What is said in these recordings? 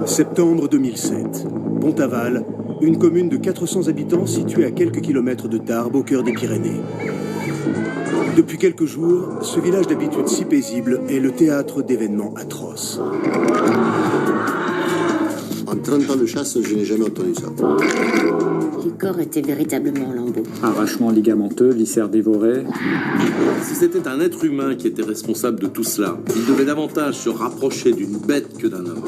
Septembre 2007. Pont-Aval, une commune de 400 habitants située à quelques kilomètres de Tarbes, au cœur des Pyrénées. Depuis quelques jours, ce village d'habitude si paisible est le théâtre d'événements atroces. En 30 ans de chasse, je n'ai jamais entendu ça. Le corps était véritablement en lambeaux. Arrachement ligamenteux, viscères dévorés. Si c'était un être humain qui était responsable de tout cela, il devait davantage se rapprocher d'une bête que d'un homme.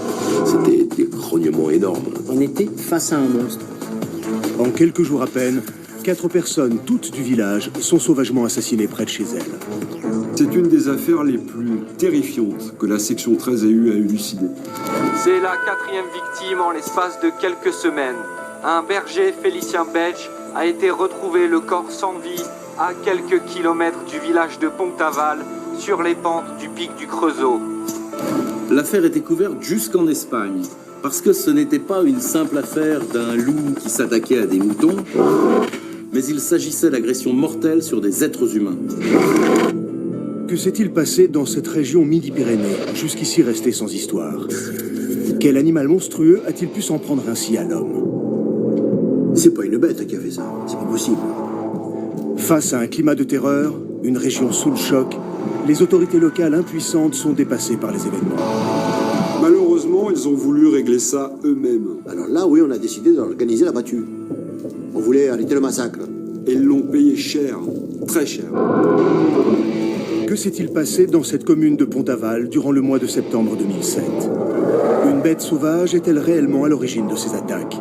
C'était des grognements énormes. On était face à un monstre. En quelques jours à peine, 4 personnes, toutes du village, sont sauvagement assassinées près de chez elles. C'est une des affaires les plus terrifiantes que la section 13 ait eu à élucider. C'est la 4e victime en l'espace de quelques semaines. Un berger, Félicien Bedge, a été retrouvé le corps sans vie à quelques kilomètres du village de Pont-Aval, sur les pentes du pic du Creusot. L'affaire est découverte jusqu'en Espagne, parce que ce n'était pas une simple affaire d'un loup qui s'attaquait à des moutons, mais il s'agissait d'agressions mortelles sur des êtres humains. Que s'est-il passé dans cette région Midi-Pyrénées, jusqu'ici restée sans histoire? Quel animal monstrueux a-t-il pu s'en prendre ainsi à l'homme? C'est pas une bête qui a fait ça, c'est pas possible. Face à un climat de terreur, une région sous le choc, les autorités locales impuissantes sont dépassées par les événements. Malheureusement, ils ont voulu régler ça eux-mêmes. Alors là, oui, on a décidé d'organiser la battue. On voulait arrêter le massacre. Et ils l'ont payé cher, très cher. Que s'est-il passé dans cette commune de Pont-Aval durant le mois de septembre 2007? Une bête sauvage est-elle réellement à l'origine de ces attaques?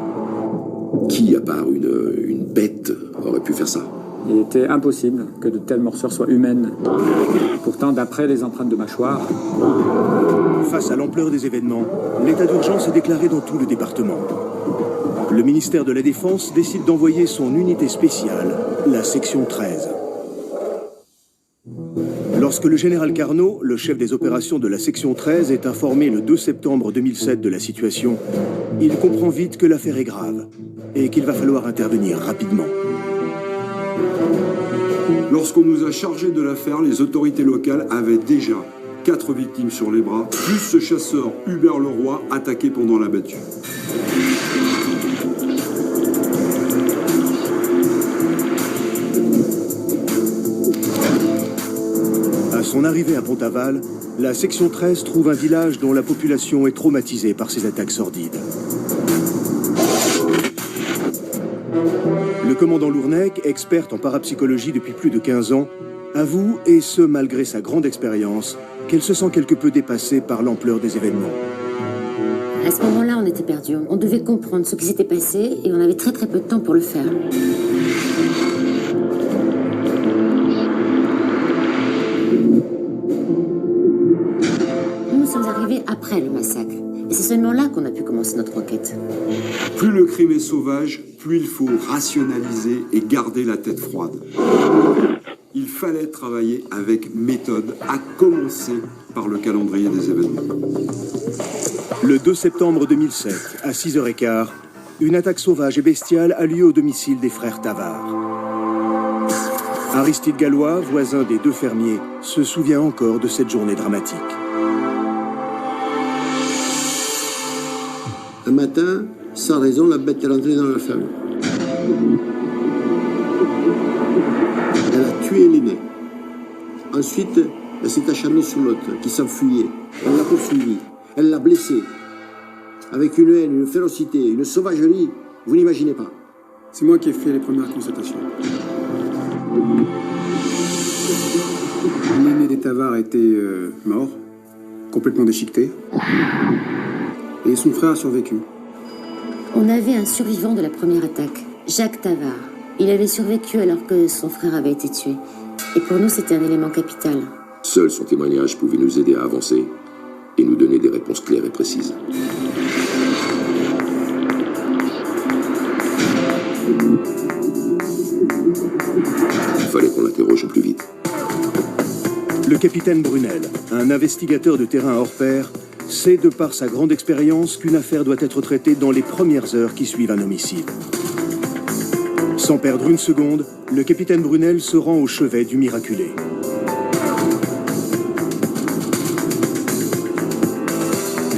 Qui, à part une bête, aurait pu faire ça? Il était impossible que de telles morsures soient humaines. Pourtant, d'après les empreintes de mâchoire... Face à l'ampleur des événements, l'état d'urgence est déclaré dans tout le département. Le ministère de la Défense décide d'envoyer son unité spéciale, la section 13. Lorsque le général Carnot, le chef des opérations de la section 13, est informé le 2 septembre 2007 de la situation, il comprend vite que l'affaire est grave et qu'il va falloir intervenir rapidement. Lorsqu'on nous a chargé de l'affaire, les autorités locales avaient déjà 4 victimes sur les bras, plus ce chasseur Hubert Leroy attaqué pendant la battue. À son arrivée à Pont-Aval, la section 13 trouve un village dont la population est traumatisée par ces attaques sordides. Le commandant Lournec, expert en parapsychologie depuis plus de 15 ans, avoue, et ce malgré sa grande expérience, qu'elle se sent quelque peu dépassée par l'ampleur des événements. À ce moment-là, on était perdus. On devait comprendre ce qui s'était passé et on avait très peu de temps pour le faire. Nous sommes arrivés après le massacre. Et c'est seulement là qu'on a pu commencer notre enquête. Plus le crime est sauvage, plus il faut rationaliser et garder la tête froide. Il fallait travailler avec méthode, à commencer par le calendrier des événements. Le 2 septembre 2007, à 6h15, une attaque sauvage et bestiale a lieu au domicile des frères Tavard. Aristide Gallois, voisin des 2 fermiers, se souvient encore de cette journée dramatique. Un matin, sans raison, la bête est rentrée dans la ferme. Elle a tué l'aîné. Ensuite, elle s'est acharnée sur l'autre, qui s'enfuyait. Elle l'a poursuivi. Elle l'a blessé. Avec une haine, une férocité, une sauvagerie, vous n'imaginez pas. C'est moi qui ai fait les premières constatations. L'aîné des Tavard était mort, complètement déchiqueté. Et son frère a survécu. On avait un survivant de la première attaque, Jacques Tavard. Il avait survécu alors que son frère avait été tué. Et pour nous, c'était un élément capital. Seul son témoignage pouvait nous aider à avancer et nous donner des réponses claires et précises. Il fallait qu'on l'interroge au plus vite. Le capitaine Brunel, un investigateur de terrain hors pair, sait de par sa grande expérience qu'une affaire doit être traitée dans les premières heures qui suivent un homicide. Sans perdre une seconde, le capitaine Brunel se rend au chevet du miraculé.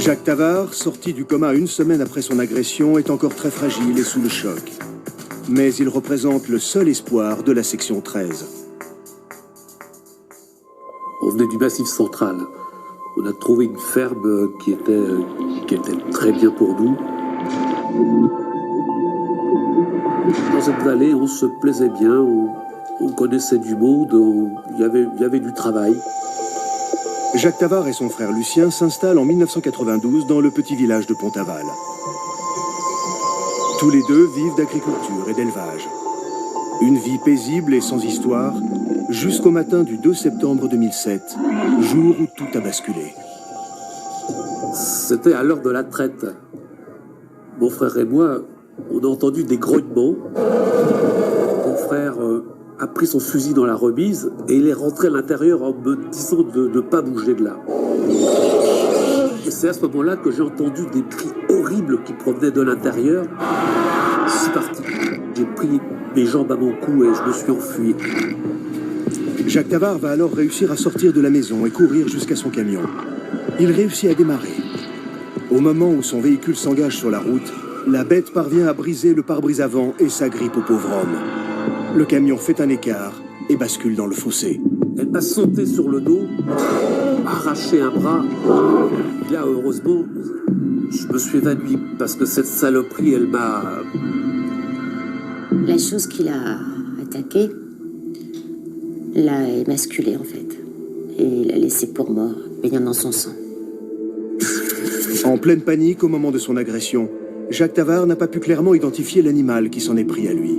Jacques Tavard, sorti du coma une semaine après son agression, est encore très fragile et sous le choc. Mais il représente le seul espoir de la section 13. On venait du Massif central. On a trouvé une ferme qui était très bien pour nous. Dans cette vallée, on se plaisait bien, on connaissait du monde, il y avait du travail. Jacques Tavard et son frère Lucien s'installent en 1992 dans le petit village de Pont-Aval. Tous les deux vivent d'agriculture et d'élevage. Une vie paisible et sans histoire, jusqu'au matin du 2 septembre 2007, jour où tout a basculé. C'était à l'heure de la traite. Mon frère et moi, on a entendu des grognements. Mon frère a pris son fusil dans la remise et il est rentré à l'intérieur en me disant de ne pas bouger de là. Et c'est à ce moment-là que j'ai entendu des cris horribles qui provenaient de l'intérieur. Je suis parti. J'ai pris mes jambes à mon cou et je me suis enfui. Jacques Tavard va alors réussir à sortir de la maison et courir jusqu'à son camion. Il réussit à démarrer. Au moment où son véhicule s'engage sur la route, la bête parvient à briser le pare-brise avant et s'agrippe au pauvre homme. Le camion fait un écart et bascule dans le fossé. Elle m'a sauté sur le dos, arraché un bras. Et là, heureusement, je me suis évanoui parce que cette saloperie, elle m'a... La chose qui l'a attaqué l'a émasculé en fait. Et l'a laissé pour mort, baignant dans son sang. En pleine panique au moment de son agression, Jacques Tavard n'a pas pu clairement identifier l'animal qui s'en est pris à lui.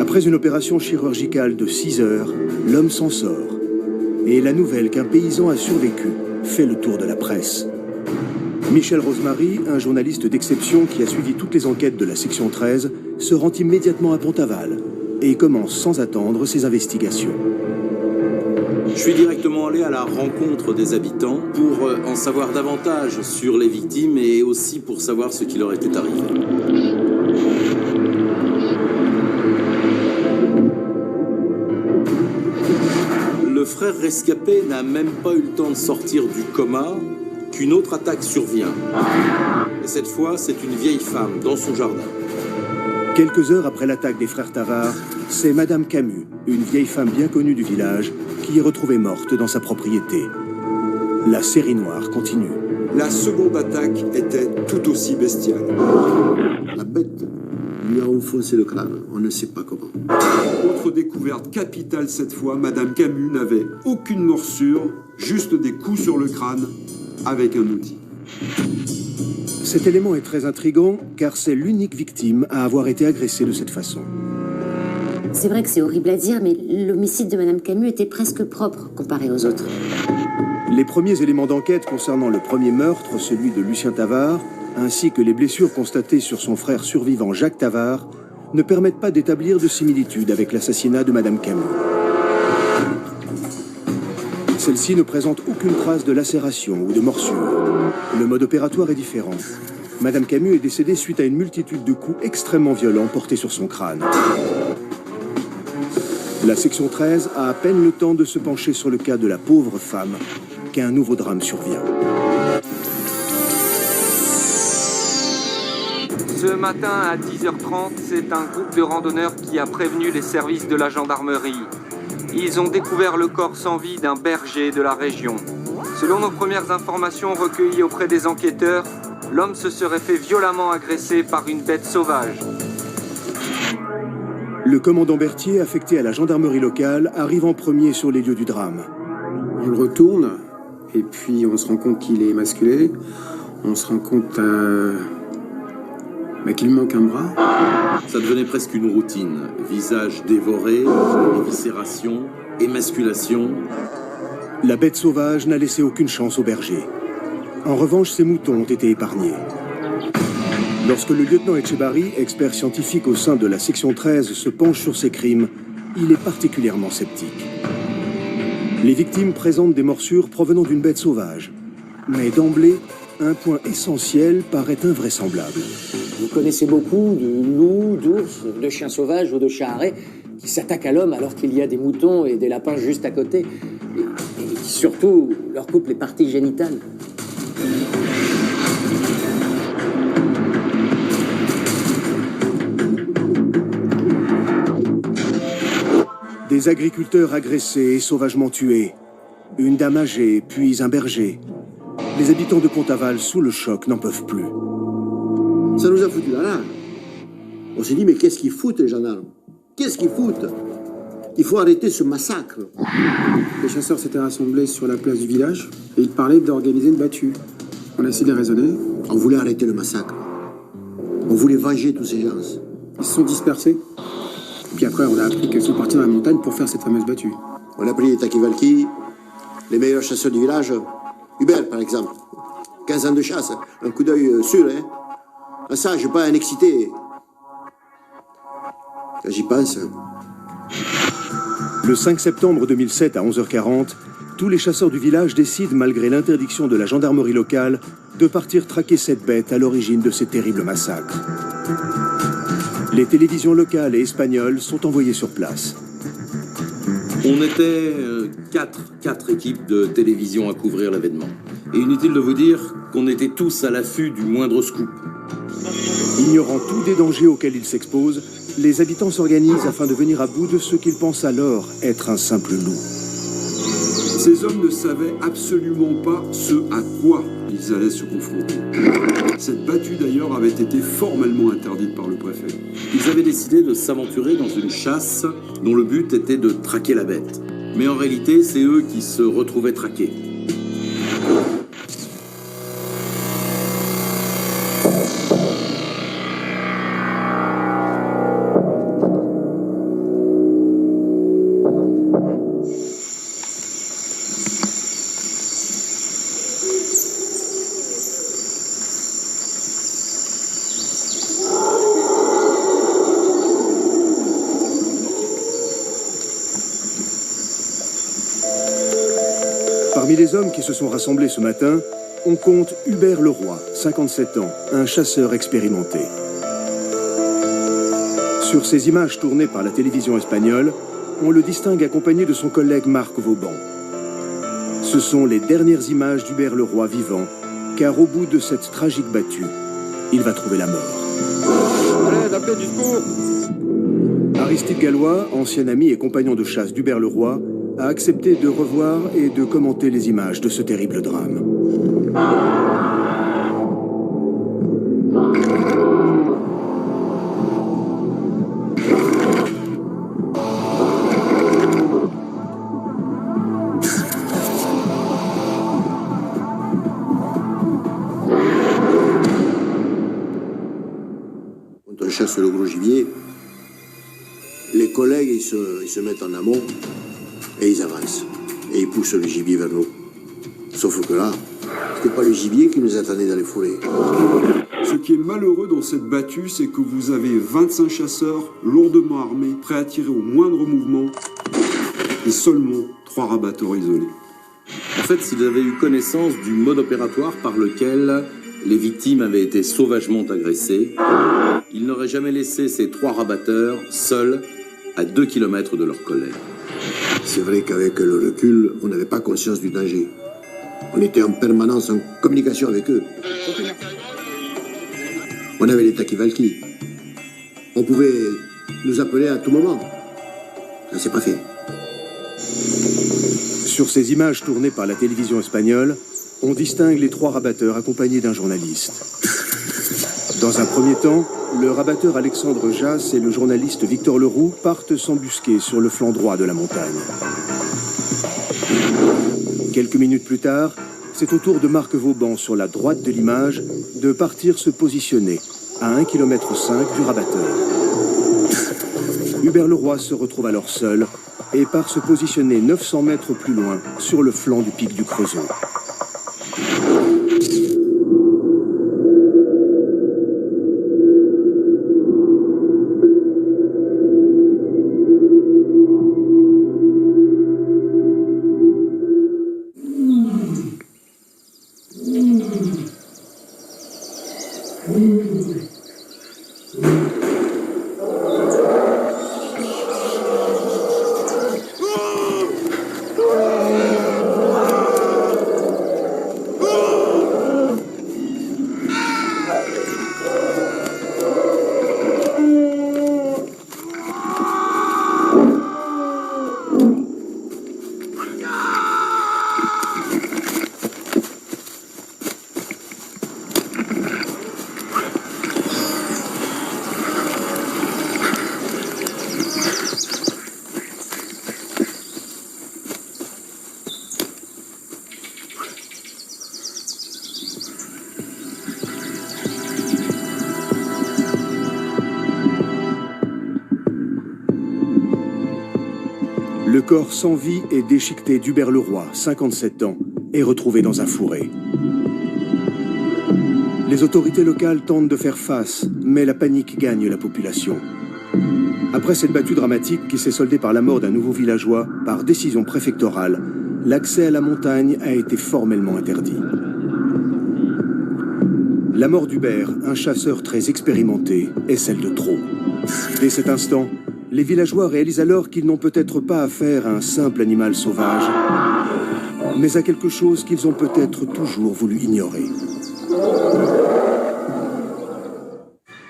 Après une opération chirurgicale de 6 heures, l'homme s'en sort. Et la nouvelle qu'un paysan a survécu fait le tour de la presse. Michel Rosemary, un journaliste d'exception qui a suivi toutes les enquêtes de la section 13, se rend immédiatement à Pont-Aval et commence sans attendre ses investigations. Je suis directement allé à la rencontre des habitants pour en savoir davantage sur les victimes et aussi pour savoir ce qui leur était arrivé. Le frère rescapé n'a même pas eu le temps de sortir du coma qu'une autre attaque survient. Et cette fois, c'est une vieille femme dans son jardin. Quelques heures après l'attaque des frères Tavard, c'est Madame Camus, une vieille femme bien connue du village, qui est retrouvée morte dans sa propriété. La série noire continue. La seconde attaque était tout aussi bestiale. La bête lui a enfoncé le crâne, on ne sait pas comment. Autre découverte capitale cette fois, Madame Camus n'avait aucune morsure, juste des coups sur le crâne avec un outil. Cet élément est très intrigant car c'est l'unique victime à avoir été agressée de cette façon. C'est vrai que c'est horrible à dire, mais l'homicide de Madame Camus était presque propre comparé aux autres. Les premiers éléments d'enquête concernant le premier meurtre, celui de Lucien Tavard, ainsi que les blessures constatées sur son frère survivant Jacques Tavard, ne permettent pas d'établir de similitude avec l'assassinat de Madame Camus. Celle-ci ne présente aucune trace de lacération ou de morsure. Le mode opératoire est différent. Madame Camus est décédée suite à une multitude de coups extrêmement violents portés sur son crâne. La section 13 a à peine le temps de se pencher sur le cas de la pauvre femme qu'un nouveau drame survient. Ce matin à 10h30, c'est un groupe de randonneurs qui a prévenu les services de la gendarmerie. Ils ont découvert le corps sans vie d'un berger de la région. Selon nos premières informations recueillies auprès des enquêteurs, l'homme se serait fait violemment agresser par une bête sauvage. Le commandant Berthier, affecté à la gendarmerie locale, arrive en premier sur les lieux du drame. On le retourne, et puis on se rend compte qu'il est émasculé. On se rend compte qu'il manque un bras. Ça devenait presque une routine. Visage dévoré, éviscération, émasculation. La bête sauvage n'a laissé aucune chance au berger. En revanche, ses moutons ont été épargnés. Lorsque le lieutenant Etchebarri, expert scientifique au sein de la section 13, se penche sur ces crimes, il est particulièrement sceptique. Les victimes présentent des morsures provenant d'une bête sauvage. Mais d'emblée, un point essentiel paraît invraisemblable. Vous connaissez beaucoup de loups, d'ours, de chiens sauvages ou de chats arrêts qui s'attaquent à l'homme alors qu'il y a des moutons et des lapins juste à côté et qui surtout leur coupent les parties génitales. Des agriculteurs agressés et sauvagement tués. Une dame âgée, puis un berger. Les habitants de Pont-Aval, sous le choc, n'en peuvent plus. Ça nous a foutu la rage. On s'est dit, mais qu'est-ce qu'ils foutent, les gendarmes? Qu'est-ce qu'ils foutent? Il faut arrêter ce massacre. Les chasseurs s'étaient rassemblés sur la place du village et ils parlaient d'organiser une battue. On a essayé de les raisonner. On voulait arrêter le massacre. On voulait venger tous ces gens. Ils se sont dispersés. Puis après, on a appris qu'ils sont partis dans la montagne pour faire cette fameuse battue. On a pris les Takivalki, les meilleurs chasseurs du village. Hubert, par exemple. 15 ans de chasse, un coup d'œil sûr, hein. Un sage, pas un excité. Quand j'y pense... Le 5 septembre 2007 à 11h40, tous les chasseurs du village décident, malgré l'interdiction de la gendarmerie locale, de partir traquer cette bête à l'origine de ces terribles massacres. Les télévisions locales et espagnoles sont envoyées sur place. On était quatre équipes de télévision à couvrir l'événement. Et inutile de vous dire qu'on était tous à l'affût du moindre scoop. Ignorant tous des dangers auxquels ils s'exposent, les habitants s'organisent afin de venir à bout de ce qu'ils pensent alors être un simple loup. Ces hommes ne savaient absolument pas ce à quoi ils allaient se confronter. Cette battue d'ailleurs avait été formellement interdite par le préfet. Ils avaient décidé de s'aventurer dans une chasse dont le but était de traquer la bête. Mais en réalité, c'est eux qui se retrouvaient traqués. Parmi les hommes qui se sont rassemblés ce matin, on compte Hubert Leroy, 57 ans, un chasseur expérimenté. Sur ces images tournées par la télévision espagnole, on le distingue accompagné de son collègue Marc Vauban. Ce sont les dernières images d'Hubert Leroy vivant, car au bout de cette tragique battue, il va trouver la mort. Allez, appelez du secours! Aristide Gallois, ancien ami et compagnon de chasse d'Hubert Leroy, a accepté de revoir et de commenter les images de ce terrible drame. Quand on chasse le gros gibier, les collègues ils se mettent en amont et ils avancent. Et ils poussent le gibier vers nous. Sauf que là, c'était pas le gibier qui nous attendait dans les forêts. Ce qui est malheureux dans cette battue, c'est que vous avez 25 chasseurs lourdement armés, prêts à tirer au moindre mouvement, et seulement 3 rabatteurs isolés. En fait, s'ils avaient eu connaissance du mode opératoire par lequel les victimes avaient été sauvagement agressées, ils n'auraient jamais laissé ces 3 rabatteurs seuls à 2 km de leurs collègues. C'est vrai qu'avec le recul, on n'avait pas conscience du danger. On était en permanence en communication avec eux. On avait les Takivalki. On pouvait nous appeler à tout moment. Ça s'est pas fait. Sur ces images tournées par la télévision espagnole, on distingue les 3 rabatteurs accompagnés d'un journaliste. Dans un premier temps, le rabatteur Alexandre Jass et le journaliste Victor Leroux partent s'embusquer sur le flanc droit de la montagne. Quelques minutes plus tard, c'est au tour de Marc Vauban, sur la droite de l'image, de partir se positionner à 1,5 km du rabatteur. Hubert Leroy se retrouve alors seul et part se positionner 900 mètres plus loin sur le flanc du pic du Creusot. Le corps sans vie et déchiqueté d'Hubert Leroy, 57 ans, est retrouvé dans un fourré. Les autorités locales tentent de faire face, mais la panique gagne la population. Après cette battue dramatique qui s'est soldée par la mort d'un nouveau villageois, par décision préfectorale, l'accès à la montagne a été formellement interdit. La mort d'Hubert, un chasseur très expérimenté, est celle de trop. Dès cet instant, les villageois réalisent alors qu'ils n'ont peut-être pas affaire à un simple animal sauvage, mais à quelque chose qu'ils ont peut-être toujours voulu ignorer.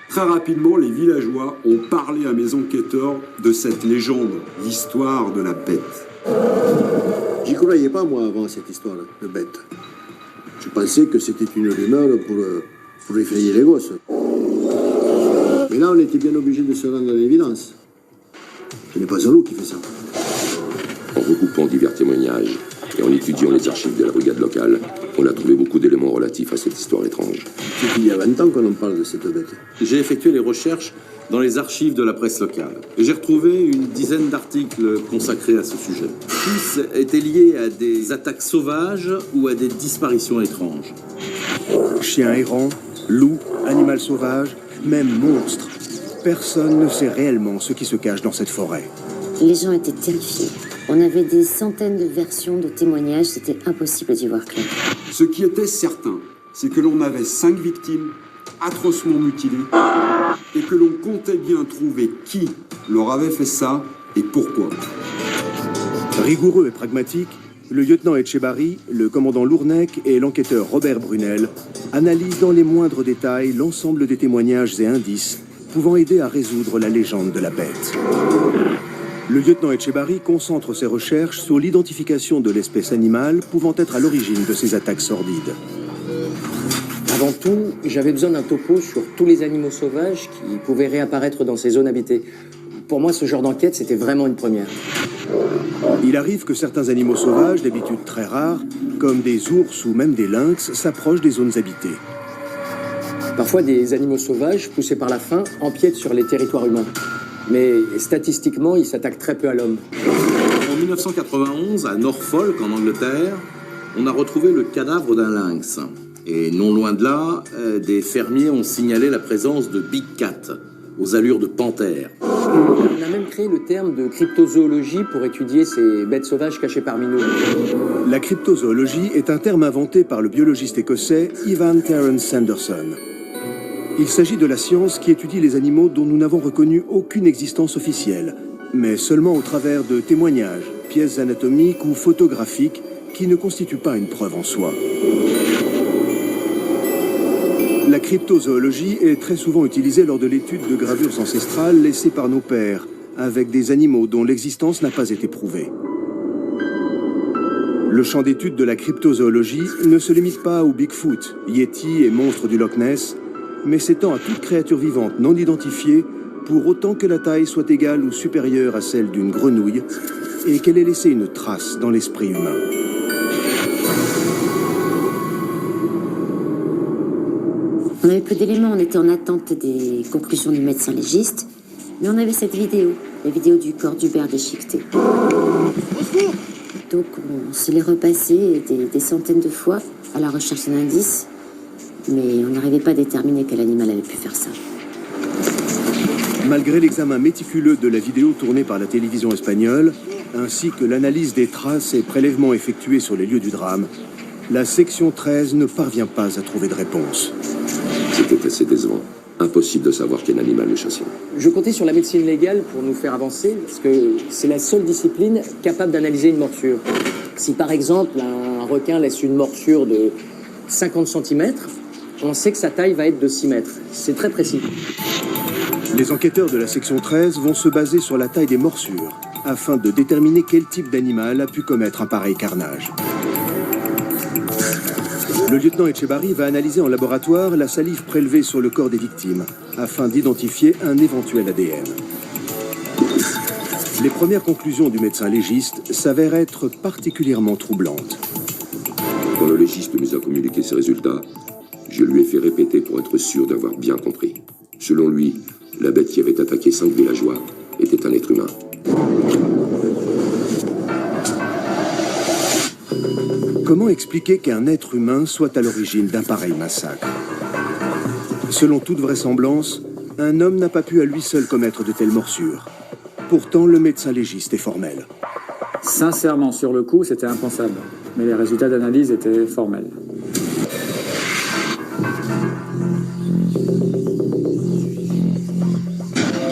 Très rapidement, les villageois ont parlé à mes enquêteurs de cette légende, l'histoire de la bête. J'y croyais pas, moi, avant cette histoire de bête. Je pensais que c'était une rumeur pour effrayer les gosses. Mais là, on était bien obligé de se rendre à l'évidence. Ce n'est pas un loup qui fait ça. En recoupant divers témoignages et en étudiant les archives de la brigade locale, on a trouvé beaucoup d'éléments relatifs à cette histoire étrange. C'est qu'il y a 20 ans qu'on en parle de cette bête. J'ai effectué les recherches dans les archives de la presse locale. Et j'ai retrouvé une dizaine d'articles consacrés à ce sujet. Tous étaient liés à des attaques sauvages ou à des disparitions étranges. Chiens errants, loups, animal sauvage, même monstres. Personne ne sait réellement ce qui se cache dans cette forêt. Les gens étaient terrifiés. On avait des centaines de versions de témoignages, c'était impossible d'y voir clair. Ce qui était certain, c'est que l'on avait 5 victimes atrocement mutilées et que l'on comptait bien trouver qui leur avait fait ça et pourquoi. Rigoureux et pragmatique, le lieutenant Etchebarri, le commandant Lournec et l'enquêteur Robert Brunel analysent dans les moindres détails l'ensemble des témoignages et indices pouvant aider à résoudre la légende de la bête. Le lieutenant Etchebarri concentre ses recherches sur l'identification de l'espèce animale pouvant être à l'origine de ces attaques sordides. Avant tout, j'avais besoin d'un topo sur tous les animaux sauvages qui pouvaient réapparaître dans ces zones habitées. Pour moi, ce genre d'enquête, c'était vraiment une première. Il arrive que certains animaux sauvages, d'habitude très rares, comme des ours ou même des lynx, s'approchent des zones habitées. Parfois, des animaux sauvages, poussés par la faim, empiètent sur les territoires humains. Mais statistiquement, ils s'attaquent très peu à l'homme. En 1991, à Norfolk, en Angleterre, on a retrouvé le cadavre d'un lynx. Et non loin de là, des fermiers ont signalé la présence de big cat, aux allures de panthère. On a même créé le terme de cryptozoologie pour étudier ces bêtes sauvages cachées parmi nous. La cryptozoologie est un terme inventé par le biologiste écossais Ivan Terence Sanderson. Il s'agit de la science qui étudie les animaux dont nous n'avons reconnu aucune existence officielle, mais seulement au travers de témoignages, pièces anatomiques ou photographiques qui ne constituent pas une preuve en soi. La cryptozoologie est très souvent utilisée lors de l'étude de gravures ancestrales laissées par nos pères, avec des animaux dont l'existence n'a pas été prouvée. Le champ d'étude de la cryptozoologie ne se limite pas aux Bigfoot, Yeti et monstres du Loch Ness, mais s'étend à toute créature vivante non identifiée, pour autant que la taille soit égale ou supérieure à celle d'une grenouille, et qu'elle ait laissé une trace dans l'esprit humain. On avait peu d'éléments, on était en attente des conclusions du médecin légiste, mais on avait cette vidéo, la vidéo du corps d'Hubert déchiqueté. Donc on se l'est repassé des centaines de fois à la recherche d'un indice, mais on n'arrivait pas à déterminer quel animal avait pu faire ça. Malgré l'examen méticuleux de la vidéo tournée par la télévision espagnole, ainsi que l'analyse des traces et prélèvements effectués sur les lieux du drame, la section 13 ne parvient pas à trouver de réponse. C'était assez décevant. Impossible de savoir quel animal le chassait. Je comptais sur la médecine légale pour nous faire avancer, parce que c'est la seule discipline capable d'analyser une morsure. Si par exemple un requin laisse une morsure de 50 cm, on sait que sa taille va être de 6 mètres. C'est très précis. Les enquêteurs de la section 13 vont se baser sur la taille des morsures, afin de déterminer quel type d'animal a pu commettre un pareil carnage. Le lieutenant Etchebarri va analyser en laboratoire la salive prélevée sur le corps des victimes, afin d'identifier un éventuel ADN. Les premières conclusions du médecin légiste s'avèrent être particulièrement troublantes. Quand le légiste nous a communiqué ses résultats, je lui ai fait répéter pour être sûr d'avoir bien compris. Selon lui, la bête qui avait attaqué 5 villageois était un être humain. Comment expliquer qu'un être humain soit à l'origine d'un pareil massacre? Selon toute vraisemblance, un homme n'a pas pu à lui seul commettre de telles morsures. Pourtant, le médecin légiste est formel. Sincèrement, sur le coup, c'était impensable. Mais les résultats d'analyse étaient formels.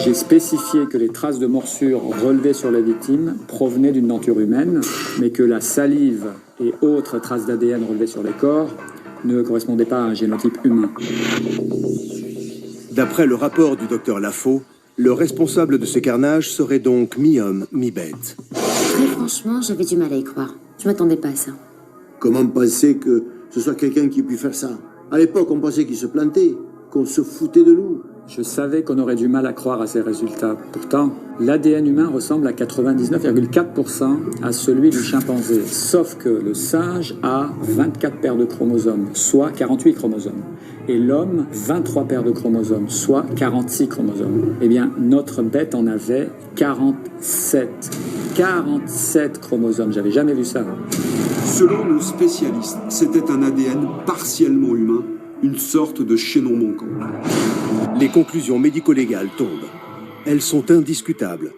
J'ai spécifié que les traces de morsures relevées sur la victime provenaient d'une denture humaine, mais que la salive et autres traces d'ADN relevées sur les corps ne correspondaient pas à un génotype humain. D'après le rapport du docteur Lafaux, le responsable de ce carnage serait donc mi-homme, mi-bête. Très franchement, j'avais du mal à y croire. Je m'attendais pas à ça. Comment penser que ce soit quelqu'un qui puisse faire ça? À l'époque, on pensait qu'il se plantait, qu'on se foutait de nous. Je savais qu'on aurait du mal à croire à ces résultats. Pourtant, l'ADN humain ressemble à 99,4% à celui du chimpanzé. Sauf que le singe a 24 paires de chromosomes, soit 48 chromosomes. Et l'homme, 23 paires de chromosomes, soit 46 chromosomes. Eh bien, notre bête en avait 47. 47 chromosomes, j'avais jamais vu ça. Selon nos spécialistes, c'était un ADN partiellement humain, une sorte de chaînon manquant. Les conclusions médico-légales tombent. Elles sont indiscutables.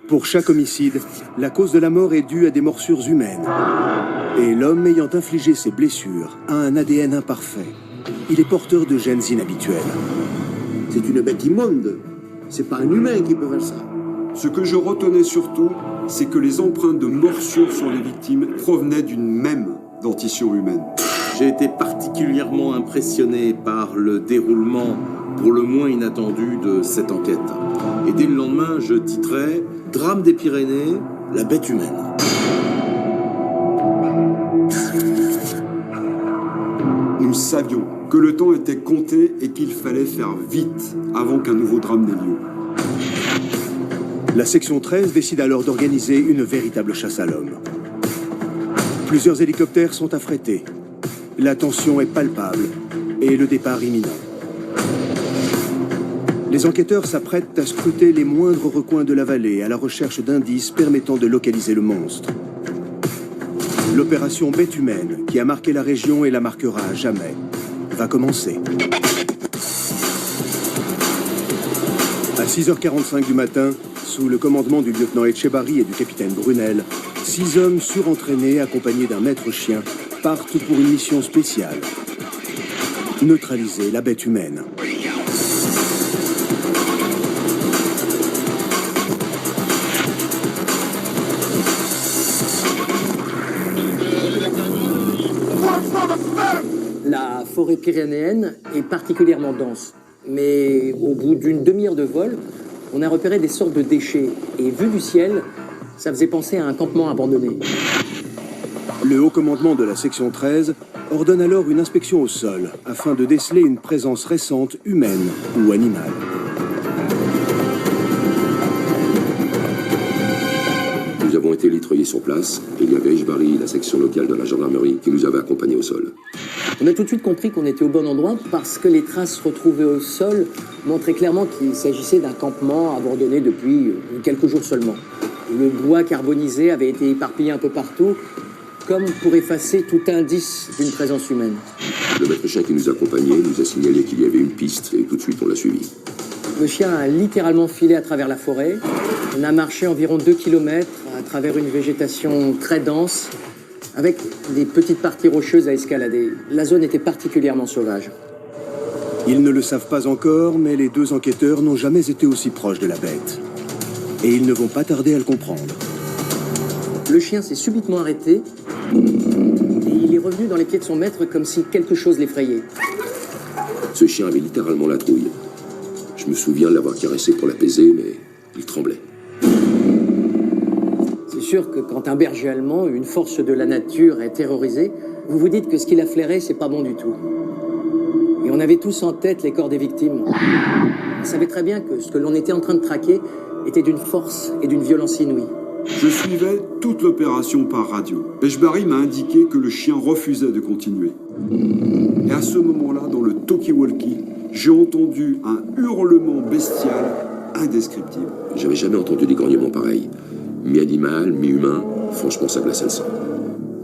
Pour chaque homicide, la cause de la mort est due à des morsures humaines. Et l'homme ayant infligé ces blessures a un ADN imparfait. Il est porteur de gènes inhabituels. C'est une bête immonde. C'est pas un humain qui peut faire ça. Ce que je retenais surtout, c'est que les empreintes de morsures sur les victimes provenaient d'une même dentition humaine. J'ai été particulièrement impressionné par le déroulement pour le moins inattendu de cette enquête. Et dès le lendemain, je titrais « Drame des Pyrénées, la bête humaine ». Nous savions que le temps était compté et qu'il fallait faire vite avant qu'un nouveau drame n'ait lieu. La section 13 décide alors d'organiser une véritable chasse à l'homme. Plusieurs hélicoptères sont affrétés. La tension est palpable et le départ imminent. Les enquêteurs s'apprêtent à scruter les moindres recoins de la vallée à la recherche d'indices permettant de localiser le monstre. L'opération Bête humaine, qui a marqué la région et la marquera à jamais, va commencer. À 6h45 du matin, sous le commandement du lieutenant Etchebarri et du capitaine Brunel, 6 hommes surentraînés accompagnés d'un maître chien partent pour une mission spéciale. Neutraliser la bête humaine. La forêt pyrénéenne est particulièrement dense. Mais au bout d'une demi-heure de vol, on a repéré des sortes de déchets. Et vu du ciel, ça faisait penser à un campement abandonné. Le haut commandement de la section 13 ordonne alors une inspection au sol afin de déceler une présence récente humaine ou animale. Nous avons été lettrés sur place et il y avait Etchebarri, la section locale de la gendarmerie, qui nous avait accompagnés au sol. On a tout de suite compris qu'on était au bon endroit parce que les traces retrouvées au sol montraient clairement qu'il s'agissait d'un campement abandonné depuis quelques jours seulement. Le bois carbonisé avait été éparpillé un peu partout, comme pour effacer tout indice d'une présence humaine. Le maître chien qui nous accompagnait nous a signalé qu'il y avait une piste et tout de suite on l'a suivi. Le chien a littéralement filé à travers la forêt. On a marché environ 2 km à travers une végétation très dense, avec des petites parties rocheuses à escalader. La zone était particulièrement sauvage. Ils ne le savent pas encore, mais les deux enquêteurs n'ont jamais été aussi proches de la bête. Et ils ne vont pas tarder à le comprendre. Le chien s'est subitement arrêté et il est revenu dans les pieds de son maître comme si quelque chose l'effrayait. Ce chien avait littéralement la trouille. Je me souviens de l'avoir caressé pour l'apaiser, mais il tremblait. C'est sûr que quand un berger allemand, une force de la nature, est terrorisé, vous vous dites que ce qu'il a flairé, c'est pas bon du tout. Et on avait tous en tête les corps des victimes. On savait très bien que ce que l'on était en train de traquer était d'une force et d'une violence inouïe. Je suivais toute l'opération par radio. Etchebarri m'a indiqué que le chien refusait de continuer. Et à ce moment-là, dans le talkie-walkie, j'ai entendu un hurlement bestial indescriptible. J'avais jamais entendu des grognements pareils. Mi-animal, mi-humain, franchement ça glaçait le sang.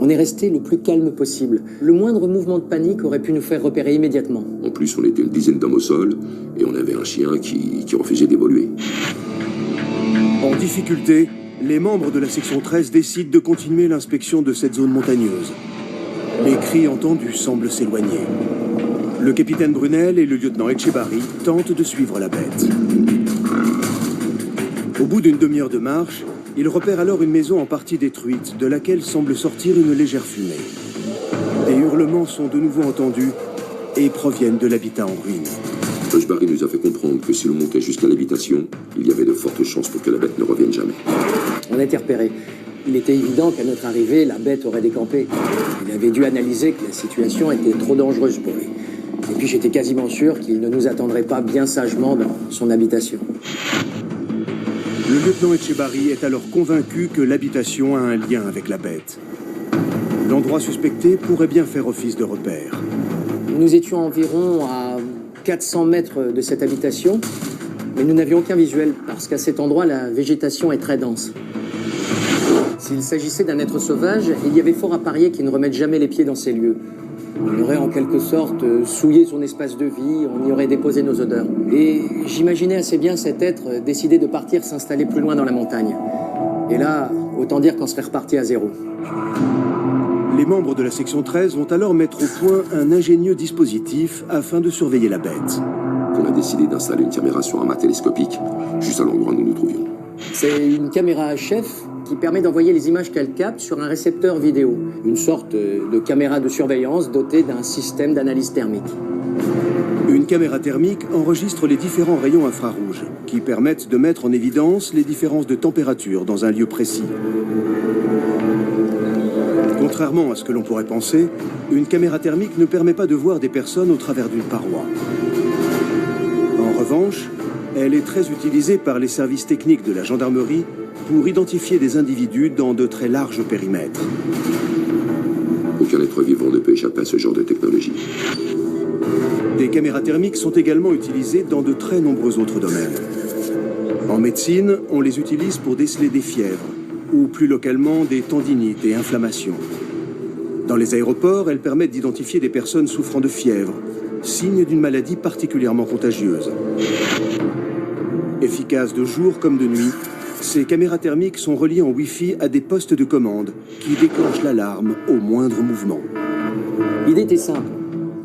On est resté le plus calme possible. Le moindre mouvement de panique aurait pu nous faire repérer immédiatement. En plus, on était une dizaine d'hommes au sol et on avait un chien qui refusait d'évoluer. En difficulté, les membres de la section 13 décident de continuer l'inspection de cette zone montagneuse. Les cris entendus semblent s'éloigner. Le capitaine Brunel et le lieutenant Etchebarri tentent de suivre la bête. Au bout d'une demi-heure de marche, ils repèrent alors une maison en partie détruite, de laquelle semble sortir une légère fumée. Des hurlements sont de nouveau entendus et proviennent de l'habitat en ruine. Etchebarri nous a fait comprendre que si l'on montait jusqu'à l'habitation, il y avait de fortes chances pour que la bête ne revienne jamais. On a été repérés. Il était évident qu'à notre arrivée, la bête aurait décampé. Il avait dû analyser que la situation était trop dangereuse pour lui. Et puis j'étais quasiment sûr qu'il ne nous attendrait pas bien sagement dans son habitation. Le lieutenant Etchebarri est alors convaincu que l'habitation a un lien avec la bête. L'endroit suspecté pourrait bien faire office de repère. Nous étions environ à 400 mètres de cette habitation, mais nous n'avions aucun visuel parce qu'à cet endroit, la végétation est très dense. S'il s'agissait d'un être sauvage, il y avait fort à parier qu'il ne remette jamais les pieds dans ces lieux. On aurait en quelque sorte souillé son espace de vie, on y aurait déposé nos odeurs. Et j'imaginais assez bien cet être décider de partir s'installer plus loin dans la montagne. Et là, autant dire qu'on serait reparti à zéro. Les membres de la section 13 vont alors mettre au point un ingénieux dispositif afin de surveiller la bête. On a décidé d'installer une caméra sur un mât télescopique, juste à l'endroit où nous nous trouvions. C'est une caméra HF qui permet d'envoyer les images qu'elle capte sur un récepteur vidéo. Une sorte de caméra de surveillance dotée d'un système d'analyse thermique. Une caméra thermique enregistre les différents rayons infrarouges qui permettent de mettre en évidence les différences de température dans un lieu précis. Contrairement à ce que l'on pourrait penser, une caméra thermique ne permet pas de voir des personnes au travers d'une paroi. En revanche, elle est très utilisée par les services techniques de la gendarmerie pour identifier des individus dans de très larges périmètres. Aucun être vivant ne peut échapper à ce genre de technologie. Des caméras thermiques sont également utilisées dans de très nombreux autres domaines. En médecine, on les utilise pour déceler des fièvres, ou plus localement des tendinites et inflammations. Dans les aéroports, elles permettent d'identifier des personnes souffrant de fièvre, signe d'une maladie particulièrement contagieuse. Efficaces de jour comme de nuit, ces caméras thermiques sont reliées en Wi-Fi à des postes de commande qui déclenchent l'alarme au moindre mouvement. L'idée était simple.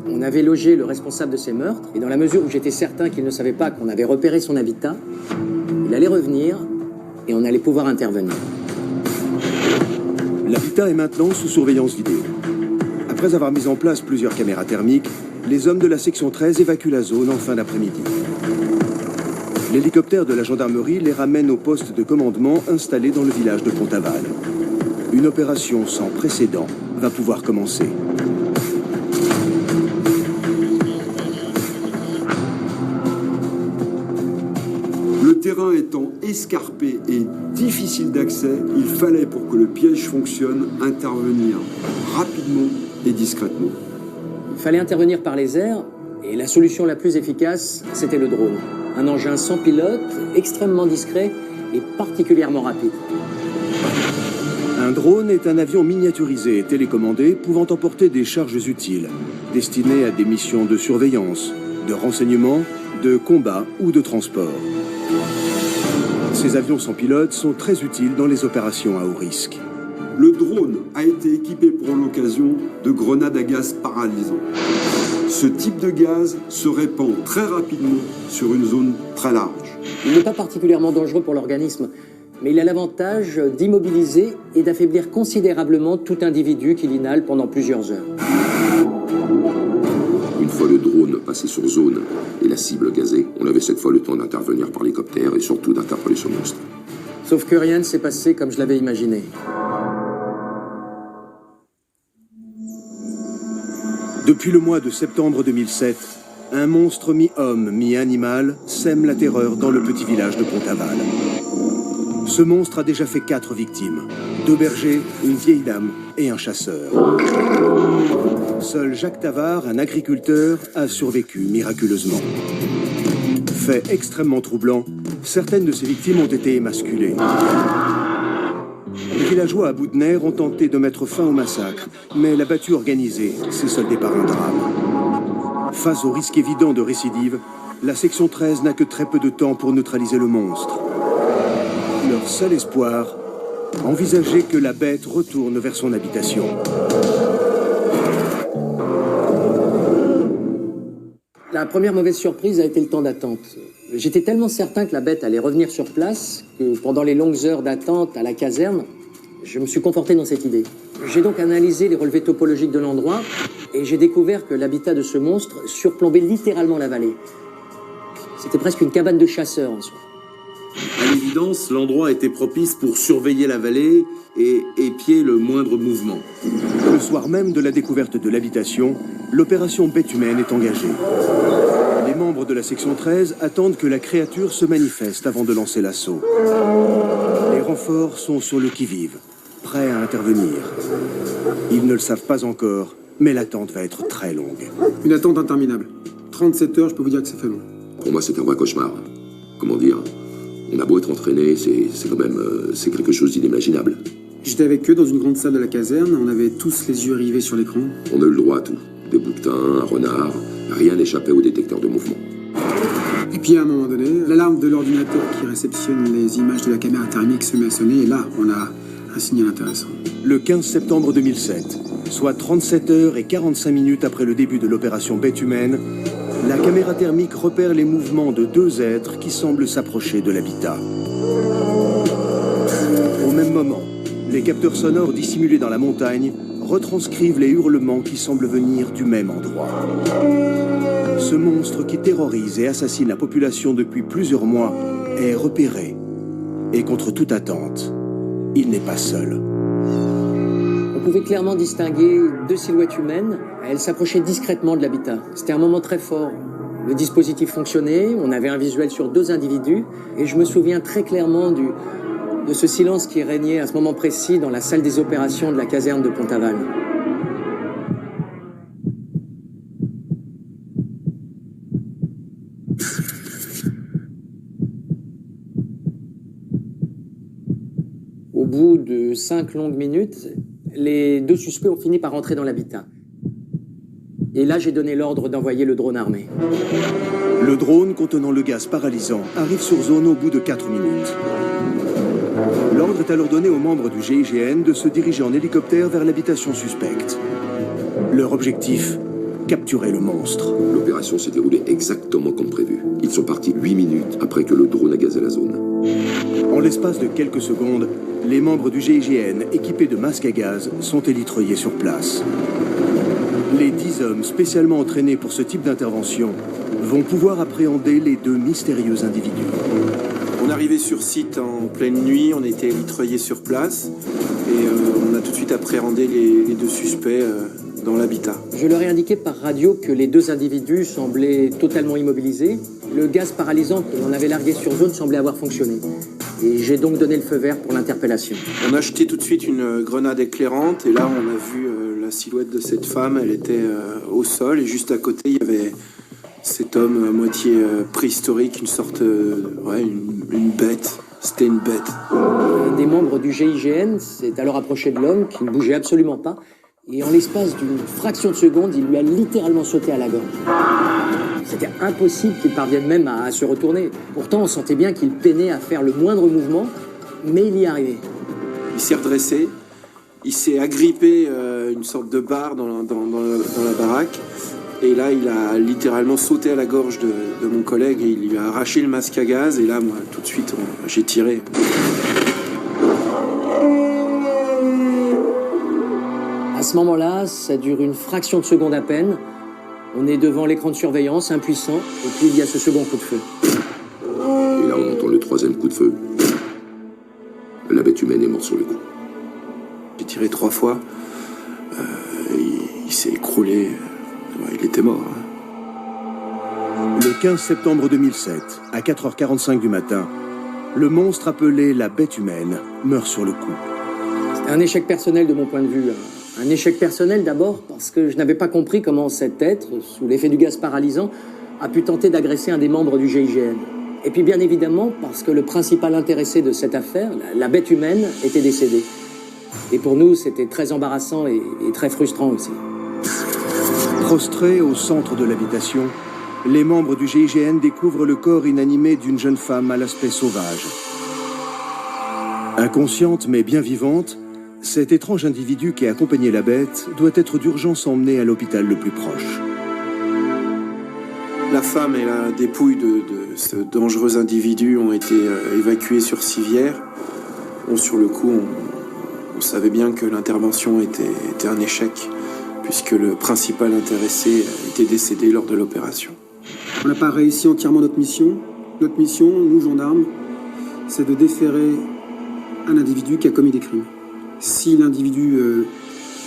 On avait logé le responsable de ces meurtres, et dans la mesure où j'étais certain qu'il ne savait pas qu'on avait repéré son habitat, il allait revenir et on allait pouvoir intervenir. L'habitat est maintenant sous surveillance vidéo. Après avoir mis en place plusieurs caméras thermiques, les hommes de la section 13 évacuent la zone en fin d'après-midi. L'hélicoptère de la gendarmerie les ramène au poste de commandement installé dans le village de Pont-Aval. Une opération sans précédent va pouvoir commencer. Le terrain étant escarpé et difficile d'accès, il fallait, pour que le piège fonctionne, intervenir rapidement et discrètement. Il fallait intervenir par les airs, et la solution la plus efficace, c'était le drone. Un engin sans pilote, extrêmement discret et particulièrement rapide. Un drone est un avion miniaturisé et télécommandé pouvant emporter des charges utiles, destinées à des missions de surveillance, de renseignement, de combat ou de transport. Ces avions sans pilote sont très utiles dans les opérations à haut risque. Le drone a été équipé pour l'occasion de grenades à gaz paralysant. Ce type de gaz se répand très rapidement sur une zone très large. Il n'est pas particulièrement dangereux pour l'organisme, mais il a l'avantage d'immobiliser et d'affaiblir considérablement tout individu qui l'inhale pendant plusieurs heures. Une fois le drone passé sur zone et la cible gazée, on avait cette fois le temps d'intervenir par l'hélicoptère et surtout d'interpeller ce monstre. Sauf que rien ne s'est passé comme je l'avais imaginé. Depuis le mois de septembre 2007, un monstre mi-homme, mi-animal sème la terreur dans le petit village de Pont-Aval. Ce monstre a déjà fait 4 victimes. 2 bergers, une vieille dame et un chasseur. Seul Jacques Tavard, un agriculteur, a survécu miraculeusement. Fait extrêmement troublant, certaines de ses victimes ont été émasculées. Les villageois à bout de nerfs ont tenté de mettre fin au massacre, mais la battue organisée s'est soldée par un drame. Face au risque évident de récidive, la section 13 n'a que très peu de temps pour neutraliser le monstre. Leur seul espoir, envisager que la bête retourne vers son habitation. La première mauvaise surprise a été le temps d'attente. J'étais tellement certain que la bête allait revenir sur place que pendant les longues heures d'attente à la caserne, je me suis conforté dans cette idée. J'ai donc analysé les relevés topologiques de l'endroit et j'ai découvert que l'habitat de ce monstre surplombait littéralement la vallée. C'était presque une cabane de chasseurs en soi. À l'évidence, l'endroit était propice pour surveiller la vallée et épier le moindre mouvement. Le soir même de la découverte de l'habitation, l'opération Bête humaine est engagée. Les membres de la section 13 attendent que la créature se manifeste avant de lancer l'assaut. Les renforts sont sur le qui-vive, prêts à intervenir. Ils ne le savent pas encore, mais l'attente va être très longue. Une attente interminable. 37 heures, je peux vous dire que ça fait long. Pour moi, c'est un vrai cauchemar. Comment dire? On a beau être entraîné, c'est quand même c'est quelque chose d'inimaginable. J'étais avec eux dans une grande salle de la caserne, on avait tous les yeux rivés sur l'écran. On a eu le droit à tout. Des bouquetins, un renard, rien n'échappait au détecteur de mouvement. Et puis à un moment donné, l'alarme de l'ordinateur qui réceptionne les images de la caméra thermique se met à sonner, et là, on a un signal intéressant. Le 15 septembre 2007, soit 37 heures et 45 minutes après le début de l'opération Bête humaine, la caméra thermique repère les mouvements de deux êtres qui semblent s'approcher de l'habitat. Au même moment, les capteurs sonores dissimulés dans la montagne retranscrivent les hurlements qui semblent venir du même endroit. Ce monstre qui terrorise et assassine la population depuis plusieurs mois est repéré. Et contre toute attente, il n'est pas seul. On pouvait clairement distinguer deux silhouettes humaines. Elles s'approchaient discrètement de l'habitat. C'était un moment très fort. Le dispositif fonctionnait, on avait un visuel sur deux individus, et je me souviens très clairement de ce silence qui régnait à ce moment précis dans la salle des opérations de la caserne de Pont-Aval. Au bout de 5 longues minutes, les deux suspects ont fini par rentrer dans l'habitat. Et là, j'ai donné l'ordre d'envoyer le drone armé. Le drone contenant le gaz paralysant arrive sur zone au bout de 4 minutes. L'ordre est alors donné aux membres du GIGN de se diriger en hélicoptère vers l'habitation suspecte. Leur objectif, capturer le monstre. L'opération s'est déroulée exactement comme prévu. Ils sont partis 8 minutes après que le drone a gazé la zone. En l'espace de quelques secondes, les membres du GIGN équipés de masques à gaz sont élitreillés sur place. Les 10 hommes spécialement entraînés pour ce type d'intervention vont pouvoir appréhender les deux mystérieux individus. On est arrivé sur site en pleine nuit, on a été élitreillés sur place et on a tout de suite appréhendé les deux suspects dans l'habitat. Je leur ai indiqué par radio que les deux individus semblaient totalement immobilisés. Le gaz paralysant que l'on avait largué sur zone semblait avoir fonctionné. Et j'ai donc donné le feu vert pour l'interpellation. On a jeté tout de suite une grenade éclairante et là on a vu la silhouette de cette femme, elle était au sol et juste à côté il y avait cet homme à moitié préhistorique, une sorte, une bête. C'était une bête. Un des membres du GIGN s'est alors approché de l'homme qui ne bougeait absolument pas et en l'espace d'une fraction de seconde, il lui a littéralement sauté à la gorge. C'était impossible qu'il parvienne même à se retourner. Pourtant, on sentait bien qu'il peinait à faire le moindre mouvement, mais il y arrivait. Il s'est redressé, il s'est agrippé une sorte de barre dans la baraque, et là, il a littéralement sauté à la gorge de mon collègue et il lui a arraché le masque à gaz, et là, moi, tout de suite, j'ai tiré. À ce moment-là, ça dure une fraction de seconde à peine. On est devant l'écran de surveillance, impuissant, et puis il y a ce second coup de feu. Et là, on entend le troisième coup de feu. La bête humaine est morte sur le coup. J'ai tiré 3 fois. Il s'est écroulé. Il était mort. Le 15 septembre 2007, à 4h45 du matin, le monstre appelé la bête humaine meurt sur le coup. C'était un échec personnel de mon point de vue. Un échec personnel d'abord parce que je n'avais pas compris comment cet être, sous l'effet du gaz paralysant, a pu tenter d'agresser un des membres du GIGN. Et puis bien évidemment, parce que le principal intéressé de cette affaire, la bête humaine, était décédée. Et pour nous, c'était très embarrassant et très frustrant aussi. Prostrés au centre de l'habitation, les membres du GIGN découvrent le corps inanimé d'une jeune femme à l'aspect sauvage. Inconsciente mais bien vivante, cet étrange individu qui accompagnait la bête doit être d'urgence emmené à l'hôpital le plus proche. La femme et la dépouille de ce dangereux individu ont été évacuées sur civière. Bon, sur le coup, on savait bien que l'intervention était un échec, puisque le principal intéressé était décédé lors de l'opération. On n'a pas réussi entièrement notre mission. Notre mission, nous gendarmes, c'est de déférer un individu qui a commis des crimes. Si l'individu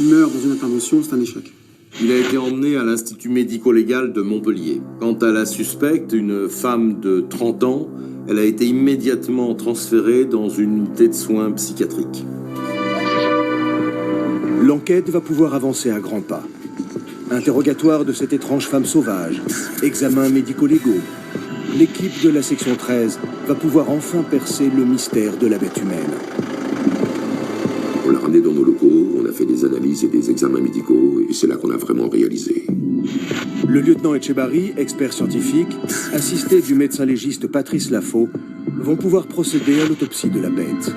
meurt dans une intervention, c'est un échec. Il a été emmené à l'Institut médico-légal de Montpellier. Quant à la suspecte, une femme de 30 ans, elle a été immédiatement transférée dans une unité de soins psychiatriques. L'enquête va pouvoir avancer à grands pas. Interrogatoire de cette étrange femme sauvage, examens médico-légaux. L'équipe de la section 13 va pouvoir enfin percer le mystère de la bête humaine. On l'a ramené dans nos locaux, on a fait des analyses et des examens médicaux, et c'est là qu'on a vraiment réalisé. Le lieutenant Etchebarri, expert scientifique, assisté du médecin légiste Patrice Lafaux, vont pouvoir procéder à l'autopsie de la bête.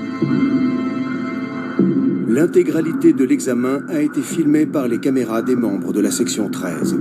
L'intégralité de l'examen a été filmée par les caméras des membres de la section 13.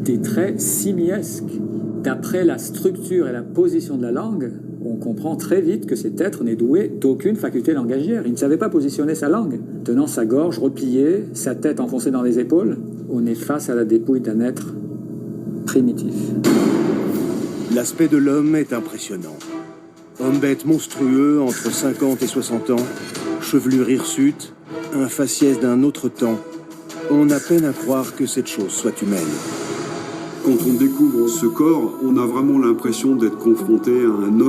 Des traits simiesques. D'après la structure et la position de la langue, on comprend très vite que cet être n'est doué d'aucune faculté langagière. Il ne savait pas positionner sa langue. Tenant sa gorge repliée, sa tête enfoncée dans les épaules, on est face à la dépouille d'un être primitif. L'aspect de l'homme est impressionnant. Homme-bête monstrueux, entre 50 et 60 ans, chevelure hirsute, un faciès d'un autre temps. On a peine à croire que cette chose soit humaine. Quand on découvre ce corps, on a vraiment l'impression d'être confronté à un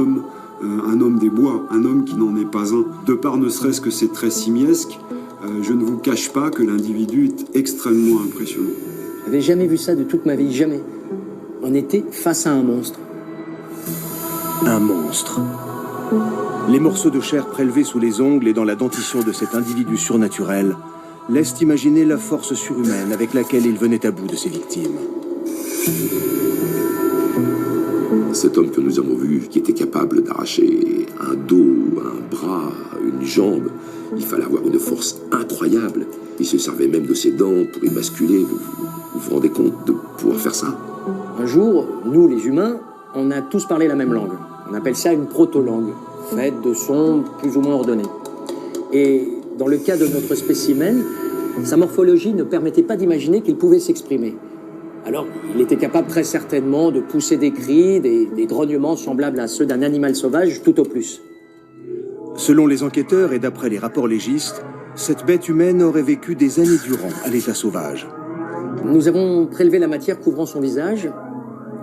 homme des bois, un homme qui n'en est pas un. De par ne serait-ce que ses traits simiesques, je ne vous cache pas que l'individu est extrêmement impressionnant. Je n'avais jamais vu ça de toute ma vie, jamais. On était face à un monstre. Un monstre. Les morceaux de chair prélevés sous les ongles et dans la dentition de cet individu surnaturel laissent imaginer la force surhumaine avec laquelle il venait à bout de ses victimes. Cet homme que nous avons vu, qui était capable d'arracher un dos, un bras, une jambe, il fallait avoir une force incroyable. Il se servait même de ses dents pour y basculer. Vous vous rendez compte de pouvoir faire ça? Un jour, nous les humains, on a tous parlé la même langue. On appelle ça une proto-langue, faite de sons plus ou moins ordonnés. Et dans le cas de notre spécimen, sa morphologie ne permettait pas d'imaginer qu'il pouvait s'exprimer. Alors, il était capable très certainement de pousser des cris, des grognements semblables à ceux d'un animal sauvage, tout au plus. Selon les enquêteurs et d'après les rapports légistes, cette bête humaine aurait vécu des années durant à l'état sauvage. Nous avons prélevé la matière couvrant son visage.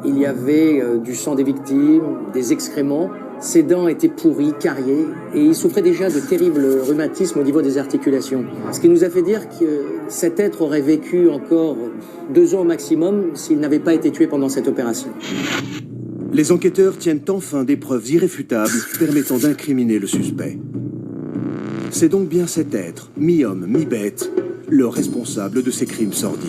Il y avait du sang des victimes, des excréments. Ses dents étaient pourries, cariées, et il souffrait déjà de terribles rhumatismes au niveau des articulations. Ce qui nous a fait dire que cet être aurait vécu encore 2 ans au maximum s'il n'avait pas été tué pendant cette opération. Les enquêteurs tiennent enfin des preuves irréfutables permettant d'incriminer le suspect. C'est donc bien cet être, mi-homme, mi-bête, le responsable de ces crimes sordides.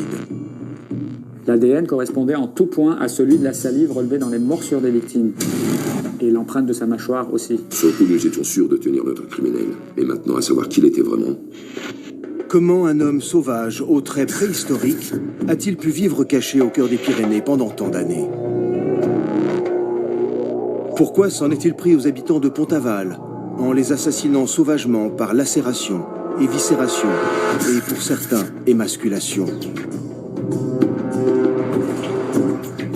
L'ADN correspondait en tout point à celui de la salive relevée dans les morsures des victimes. Et l'empreinte de sa mâchoire aussi. Surtout, nous étions sûrs de tenir notre criminel. Et maintenant, à savoir qui il était vraiment. Comment un homme sauvage, aux traits préhistoriques, a-t-il pu vivre caché au cœur des Pyrénées pendant tant d'années? Pourquoi s'en est-il pris aux habitants de Pont-Aval, en les assassinant sauvagement par lacération, éviscération et, pour certains, émasculation?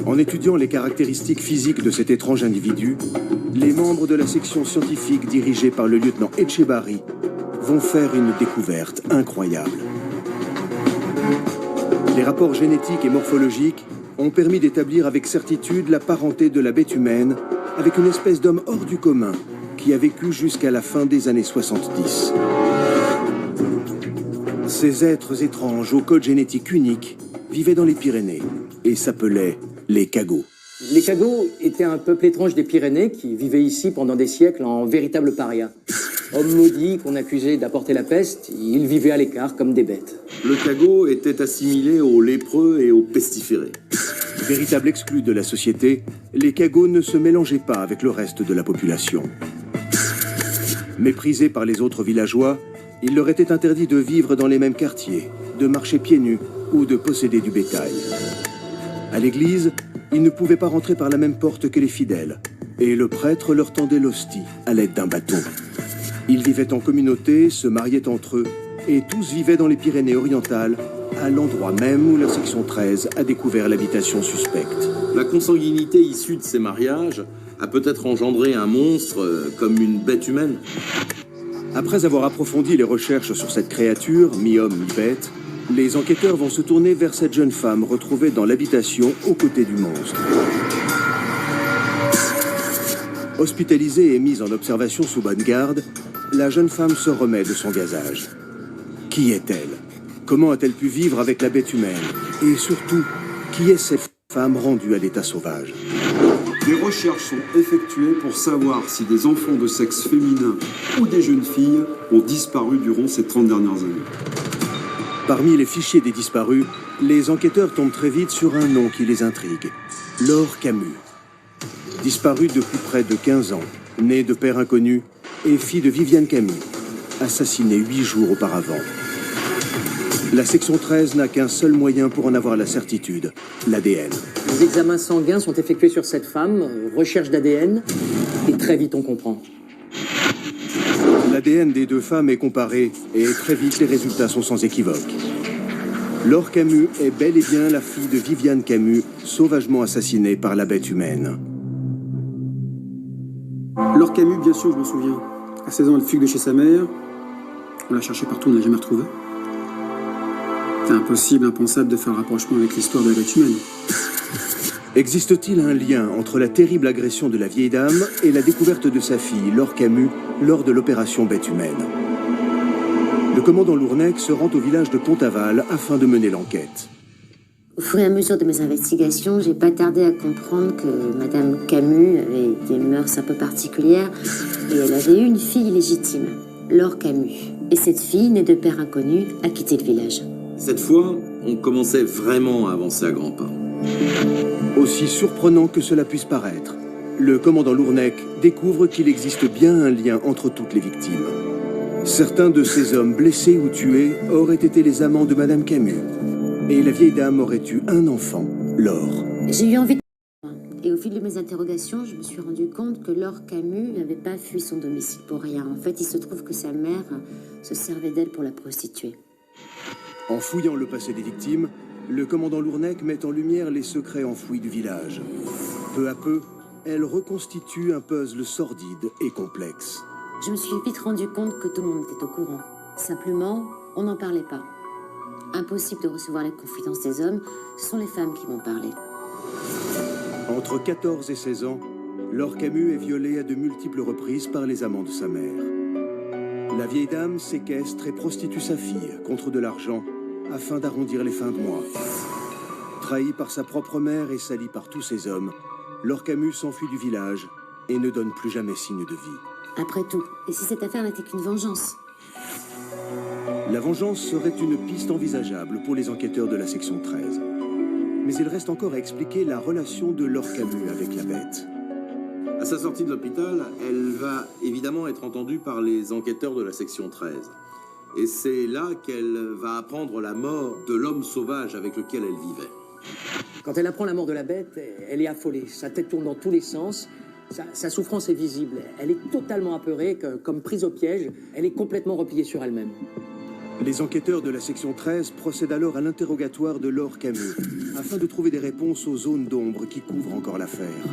En étudiant les caractéristiques physiques de cet étrange individu, les membres de la section scientifique dirigée par le lieutenant Etchebarri vont faire une découverte incroyable. Les rapports génétiques et morphologiques ont permis d'établir avec certitude la parenté de la bête humaine avec une espèce d'homme hors du commun qui a vécu jusqu'à la fin des années 70. Ces êtres étranges au code génétique unique vivaient dans les Pyrénées et s'appelaient les Cagots. Les Cagots étaient un peuple étrange des Pyrénées qui vivait ici pendant des siècles en véritable paria. Hommes maudits qu'on accusait d'apporter la peste, ils vivaient à l'écart comme des bêtes. Le Cagot était assimilé aux lépreux et aux pestiférés. Véritable exclu de la société, les Cagots ne se mélangeaient pas avec le reste de la population. Méprisés par les autres villageois, il leur était interdit de vivre dans les mêmes quartiers, de marcher pieds nus ou de posséder du bétail. À l'église, ils ne pouvaient pas rentrer par la même porte que les fidèles, et le prêtre leur tendait l'hostie à l'aide d'un bâton. Ils vivaient en communauté, se mariaient entre eux, et tous vivaient dans les Pyrénées-Orientales, à l'endroit même où la section 13 a découvert l'habitation suspecte. La consanguinité issue de ces mariages a peut-être engendré un monstre comme une bête humaine. Après avoir approfondi les recherches sur cette créature, mi-homme, mi-bête, les enquêteurs vont se tourner vers cette jeune femme retrouvée dans l'habitation aux côtés du monstre. Hospitalisée et mise en observation sous bonne garde, la jeune femme se remet de son gazage. Qui est-elle? Comment a-t-elle pu vivre avec la bête humaine? Et surtout, qui est cette femme rendue à l'état sauvage? Des recherches sont effectuées pour savoir si des enfants de sexe féminin ou des jeunes filles ont disparu durant ces 30 dernières années. Parmi les fichiers des disparus, les enquêteurs tombent très vite sur un nom qui les intrigue. Laure Camus. Disparue depuis près de 15 ans, née de père inconnu et fille de Viviane Camus, assassinée 8 jours auparavant. La section 13 n'a qu'un seul moyen pour en avoir la certitude, l'ADN. Les examens sanguins sont effectués sur cette femme, recherche d'ADN, et très vite on comprend. L'ADN des deux femmes est comparé, et très vite les résultats sont sans équivoque. Laure Camus est bel et bien la fille de Viviane Camus, sauvagement assassinée par la bête humaine. Laure Camus, bien sûr, je m'en souviens. À 16 ans, elle fugue de chez sa mère. On l'a cherchée partout, on ne l'a jamais retrouvée. C'est impossible, impensable de faire un rapprochement avec l'histoire de la bête humaine. Existe-t-il un lien entre la terrible agression de la vieille dame et la découverte de sa fille, Laure Camus, lors de l'opération Bête humaine? Le commandant Lournec se rend au village de Pont-Aval afin de mener l'enquête. Au fur et à mesure de mes investigations, j'ai pas tardé à comprendre que Madame Camus avait des mœurs un peu particulières et elle avait eu une fille illégitime, Laure Camus. Et cette fille, née de père inconnu, a quitté le village. Cette fois, on commençait vraiment à avancer à grands pas. Aussi surprenant que cela puisse paraître, le commandant Lournec découvre qu'il existe bien un lien entre toutes les victimes. Certains de ces hommes blessés ou tués auraient été les amants de Madame Camus. Et la vieille dame aurait eu un enfant, Laure. J'ai eu envie de... Et au fil de mes interrogations, je me suis rendu compte que Laure Camus n'avait pas fui son domicile pour rien. En fait, il se trouve que sa mère se servait d'elle pour la prostituer. En fouillant le passé des victimes, le commandant Lournec met en lumière les secrets enfouis du village. Peu à peu, elle reconstitue un puzzle sordide et complexe. Je me suis vite rendu compte que tout le monde était au courant. Simplement, on n'en parlait pas. Impossible de recevoir les confidences des hommes, ce sont les femmes qui m'ont parlé. Entre 14 et 16 ans, Laure Camus est violée à de multiples reprises par les amants de sa mère. La vieille dame séquestre et prostitue sa fille contre de l'argent afin d'arrondir les fins de mois. Trahie par sa propre mère et salie par tous ses hommes, Laure Camus s'enfuit du village et ne donne plus jamais signe de vie. Après tout, et si cette affaire n'était qu'une vengeance? La vengeance serait une piste envisageable pour les enquêteurs de la section 13. Mais il reste encore à expliquer la relation de Laure Camus avec la bête. À sa sortie de l'hôpital, elle va évidemment être entendue par les enquêteurs de la section 13. Et c'est là qu'elle va apprendre la mort de l'homme sauvage avec lequel elle vivait. Quand elle apprend la mort de la bête, elle est affolée. Sa tête tourne dans tous les sens. Sa souffrance est visible. Elle est totalement apeurée, comme prise au piège. Elle est complètement repliée sur elle-même. Les enquêteurs de la section 13 procèdent alors à l'interrogatoire de Laure Camus, afin de trouver des réponses aux zones d'ombre qui couvrent encore l'affaire.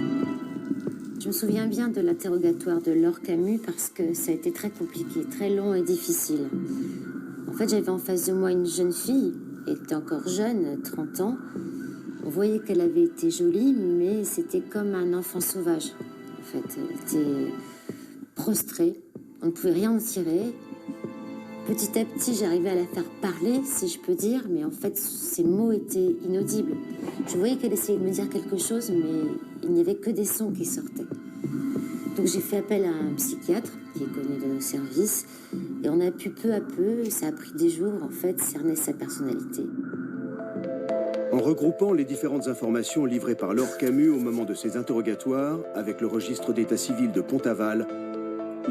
Je me souviens bien de l'interrogatoire de Laure Camus parce que ça a été très compliqué, très long et difficile. En fait, j'avais en face de moi une jeune fille, elle était encore jeune, 30 ans. On voyait qu'elle avait été jolie, mais c'était comme un enfant sauvage. En fait, elle était prostrée, on ne pouvait rien en tirer. Petit à petit, j'arrivais à la faire parler, si je peux dire, mais en fait, ses mots étaient inaudibles. Je voyais qu'elle essayait de me dire quelque chose, mais il n'y avait que des sons qui sortaient. Donc j'ai fait appel à un psychiatre qui est connu de nos services, et on a pu peu à peu, ça a pris des jours, en fait, cerner sa personnalité. En regroupant les différentes informations livrées par Laure Camus au moment de ses interrogatoires avec le registre d'état civil de Pont-Aval,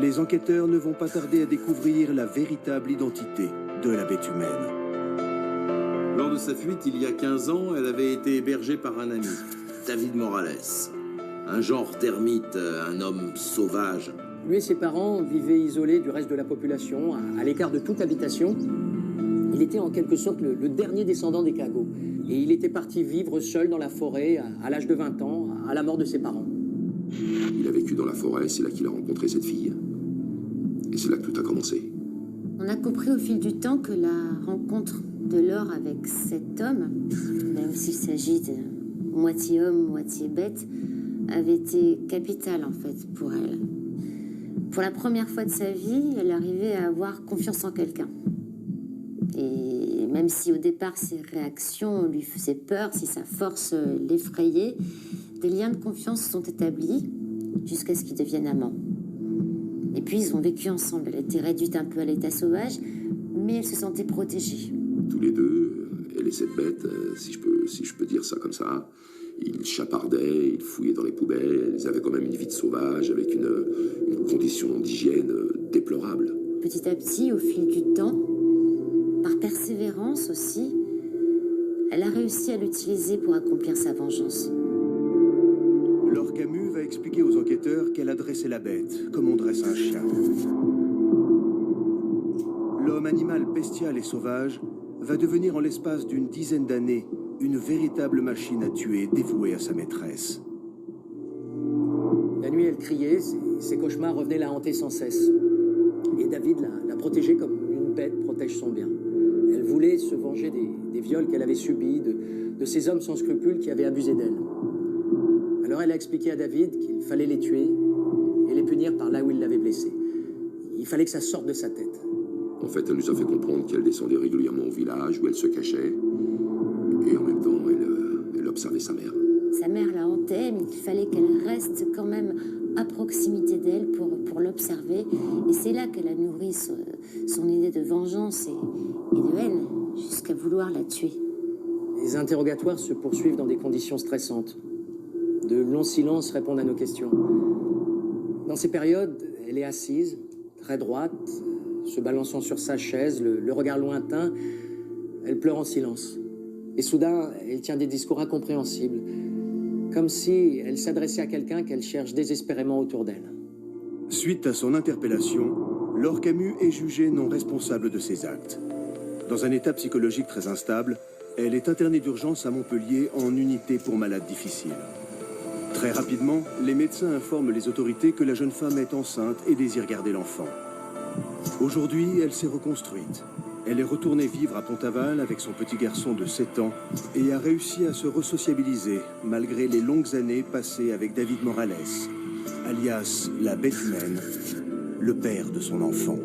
les enquêteurs ne vont pas tarder à découvrir la véritable identité de la bête humaine. Lors de sa fuite, il y a 15 ans, elle avait été hébergée par un ami, David Morales. Un genre termite, un homme sauvage. Lui et ses parents vivaient isolés du reste de la population, à l'écart de toute habitation. Il était en quelque sorte le dernier descendant des Cagots. Et il était parti vivre seul dans la forêt à l'âge de 20 ans, à la mort de ses parents. Il a vécu dans la forêt, c'est là qu'il a rencontré cette fille. Et c'est là que tout a commencé. On a compris au fil du temps que la rencontre de Laure avec cet homme, même s'il s'agit de moitié homme, moitié bête, avait été capitale en fait pour elle. Pour la première fois de sa vie, elle arrivait à avoir confiance en quelqu'un. Et même si au départ ses réactions lui faisaient peur, si sa force l'effrayait, des liens de confiance sont établis jusqu'à ce qu'ils deviennent amants. Et puis ils ont vécu ensemble. Elle était réduite un peu à l'état sauvage, mais elle se sentait protégée. Tous les deux, elle et cette bête, si je peux dire ça comme ça, ils chapardaient, ils fouillaient dans les poubelles, ils avaient quand même une vie de sauvage avec une condition d'hygiène déplorable. Petit à petit, au fil du temps, par persévérance aussi, elle a réussi à l'utiliser pour accomplir sa vengeance. Laure Camus va expliquer aux enquêteurs qu'elle a dressé la bête, comme on dresse un chien. L'homme animal bestial et sauvage va devenir en l'espace d'une dizaine d'années une véritable machine à tuer dévouée à sa maîtresse. La nuit, elle criait, ses cauchemars revenaient la hanter sans cesse. Et David la protégeait comme une bête protège son bien. Elle voulait se venger des viols qu'elle avait subis, de ces hommes sans scrupules qui avaient abusé d'elle. Alors elle a expliqué à David qu'il fallait les tuer et les punir par là où il l'avait blessé. Il fallait que ça sorte de sa tête. En fait, elle nous a fait comprendre qu'elle descendait régulièrement au village où elle se cachait. Et en même temps, elle observait sa mère. Sa mère la hantait, mais il fallait qu'elle reste quand même à proximité d'elle pour l'observer. Et c'est là qu'elle a nourri son idée de vengeance et de haine, jusqu'à vouloir la tuer. Les interrogatoires se poursuivent dans des conditions stressantes. De longs silences répondent à nos questions. Dans ces périodes, elle est assise, très droite, se balançant sur sa chaise, le regard lointain. Elle pleure en silence. Et soudain, elle tient des discours incompréhensibles, comme si elle s'adressait à quelqu'un qu'elle cherche désespérément autour d'elle. Suite à son interpellation, Laure Camus est jugée non responsable de ses actes. Dans un état psychologique très instable, elle est internée d'urgence à Montpellier en unité pour malades difficiles. Très rapidement, les médecins informent les autorités que la jeune femme est enceinte et désire garder l'enfant. Aujourd'hui, elle s'est reconstruite. Elle est retournée vivre à Pont-Aval avec son petit garçon de 7 ans et a réussi à se resociabiliser malgré les longues années passées avec David Morales, alias la bête humaine, le père de son enfant.